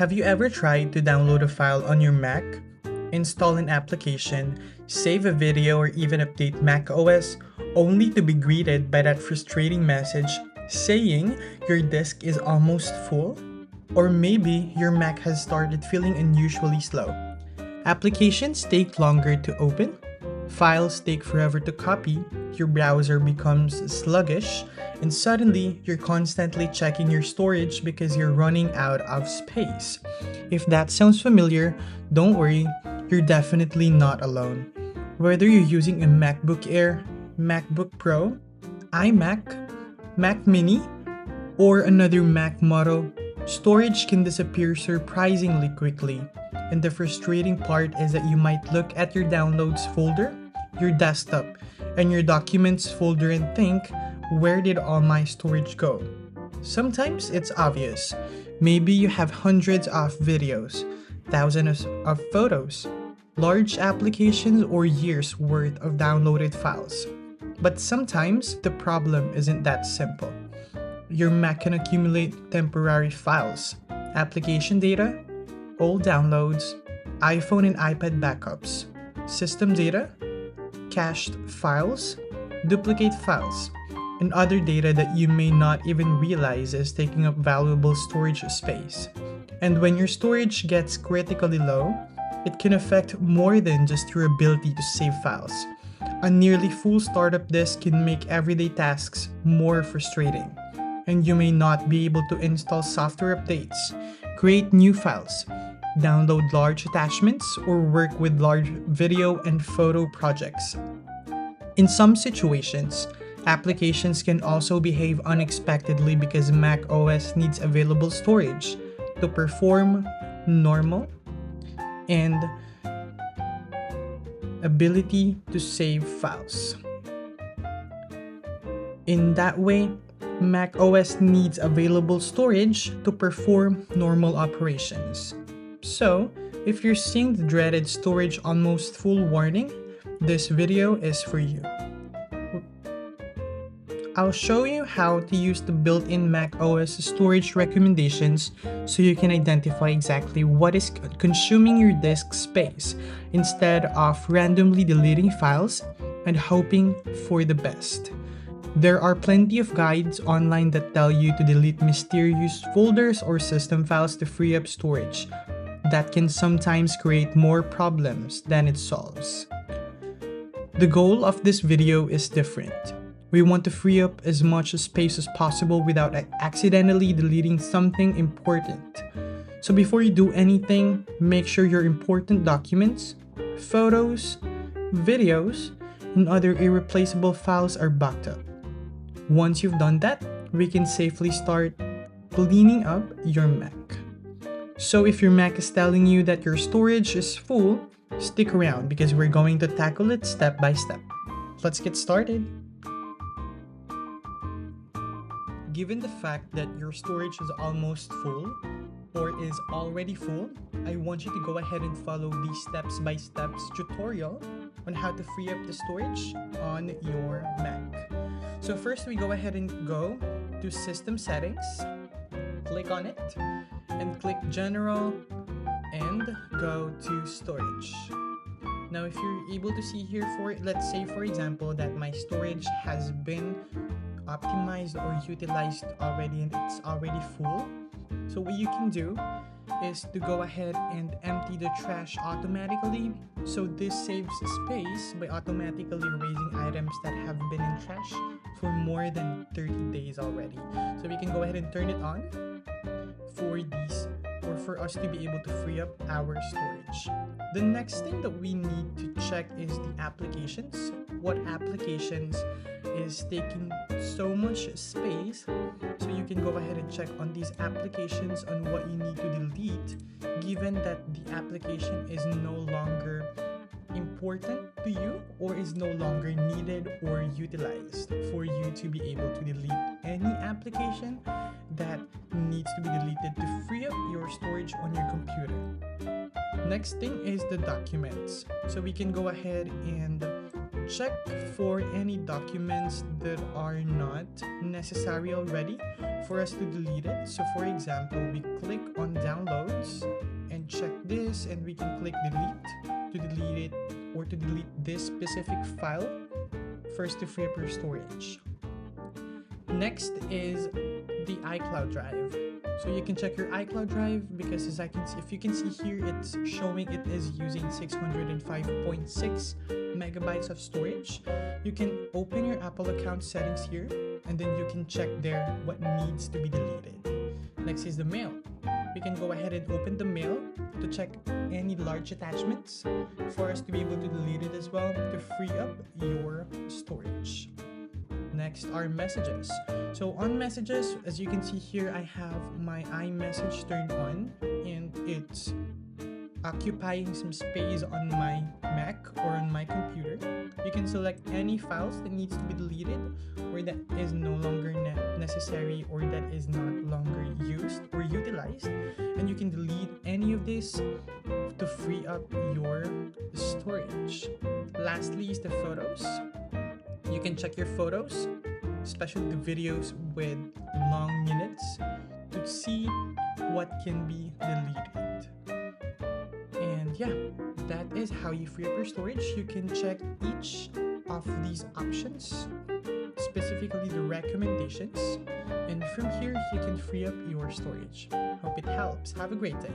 Have you ever tried to download a file on your Mac, install an application, save a video, or even update macOS, only to be greeted by that frustrating message saying your disk is almost full? Or maybe your Mac has started feeling unusually slow. Applications take longer to open, files take forever to copy, your browser becomes sluggish, and suddenly you're constantly checking your storage because you're running out of space. If that sounds familiar, don't worry, you're definitely not alone. Whether you're using a MacBook Air, MacBook Pro, iMac, Mac Mini, or another Mac model, storage can disappear surprisingly quickly. And the frustrating part is that you might look at your downloads folder, your desktop, and your documents folder and think, where did all my storage go? Sometimes it's obvious. Maybe you have hundreds of videos, thousands of photos, large applications, or years worth of downloaded files. But sometimes the problem isn't that simple. Your Mac can accumulate temporary files, application data, old downloads, iPhone and iPad backups, system data, cached files, duplicate files, and other data that you may not even realize is taking up valuable storage space. And when your storage gets critically low, it can affect more than just your ability to save files. A nearly full startup disk can make everyday tasks more frustrating, and you may not be able to install software updates, create new files, download large attachments, or work with large video and photo projects. In some situations, applications can also behave unexpectedly because Mac OS needs available storage to perform normal and ability to save files. In that way, Mac OS needs available storage to perform normal operations. So, if you're seeing the dreaded storage almost full warning, this video is for you. I'll show you how to use the built-in Mac OS storage recommendations so you can identify exactly what is consuming your disk space instead of randomly deleting files and hoping for the best. There are plenty of guides online that tell you to delete mysterious folders or system files to free up storage. That can sometimes create more problems than it solves. The goal of this video is different. We want to free up as much space as possible without accidentally deleting something important. So before you do anything, make sure your important documents, photos, videos, and other irreplaceable files are backed up. Once you've done that, we can safely start cleaning up your Mac. So if your Mac is telling you that your storage is full, stick around because we're going to tackle it step by step. Let's get started. Given the fact that your storage is almost full or is already full, I want you to go ahead and follow the step-by-step tutorial on how to free up the storage on your Mac. So first we go ahead and go to System Settings, click on it, and click General, and go to Storage. Now if you're able to see here, let's say for example that my storage has been optimized or utilized already and it's already full. So what you can do is to go ahead and empty the trash automatically. So this saves space by automatically erasing items that have been in trash for more than 30 days already. So we can go ahead and turn it on for us to be able to free up our storage. The next thing that we need to check is the applications. What applications is taking so much space, so you can go ahead and check on these applications on what you need to delete, given that the application is no longer important to you or is no longer needed or utilized for you to be able to delete any application that needs to be deleted to free up your storage on your computer. Next thing is the documents. So we can go ahead and check for any documents that are not necessary already for us to delete it. So for example, we click on downloads this and we can click delete to delete it or to delete this specific file, first to free up your storage. Next is the iCloud drive. So you can check your iCloud drive because as I can see, if you can see here, it's showing it is using 605.6 megabytes of storage. You can open your Apple account settings here and then you can check there what needs to be deleted. Next is the mail. We can go ahead and open the mail to check any large attachments for us to be able to delete it as well to free up your storage. Next are messages. So on messages, as you can see here, I have my iMessage turned on and it's occupying some space on my Mac or on my computer. You can select any files that needs to be deleted or that is no longer necessary or that is not longer used or utilized, and you can delete any of this to free up your storage. Lastly is the photos. You can check your photos, especially the videos with long minutes, to see what can be deleted. And yeah, that is how you free up your storage. You can check each of these options, specifically the recommendations, and from here you can free up your storage. Hope it helps. Have a great day.